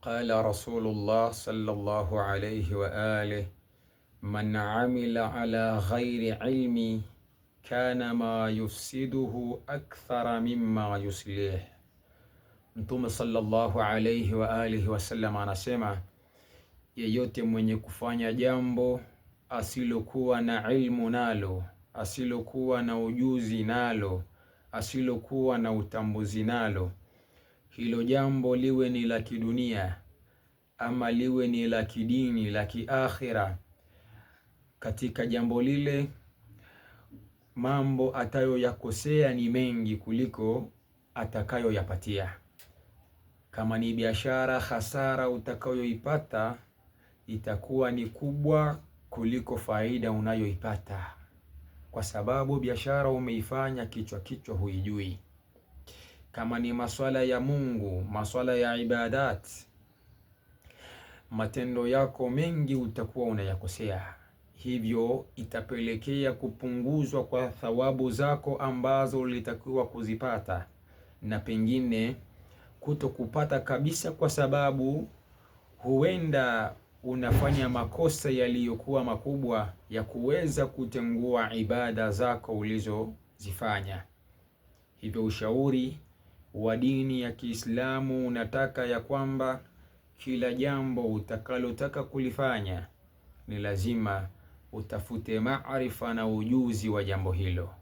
Qala Rasulullah sallallahu alayhi wa alihi man amila ala ghairi ilmi kana ma yufsiduhu akthara mimma yuslih. Mtume sallallahu alayhi wa alihi wasallam anasema, yeyote mwenye kufanya jambo asilokuwa na ilmu nalo, asilokuwa na ujuzi nalo, asilokuwa na utambuzi nalo, hilo jambo liwe ni la kidunia ama liwe ni la kidini, la kiakhira, katika jambo lile mambo atayoyakosea ni mengi kuliko atakayoyapatia. Kama ni biashara, hasara utakayoipata itakuwa ni kubwa kuliko faida unayoipata, kwa sababu biashara umeifanya kichwa huijui. Kama ni maswala ya Mungu, maswala ya ibadat, matendo yako mengi utakuwa unayakosea, hivyo itapelekea kupunguzwa kwa thawabu zako ambazo ulitakiwa kuzipata, na pengine kutokupata kabisa, kwa sababu huenda unafanya makosa yaliyokuwa makubwa ya kuweza kutengua ibada zako ulizozifanya. Hivyo ushauri wa dini ya Kiislamu unataka ya kwamba kila jambo utakalotaka kulifanya ni lazima utafute maarifa na ujuzi wa jambo hilo.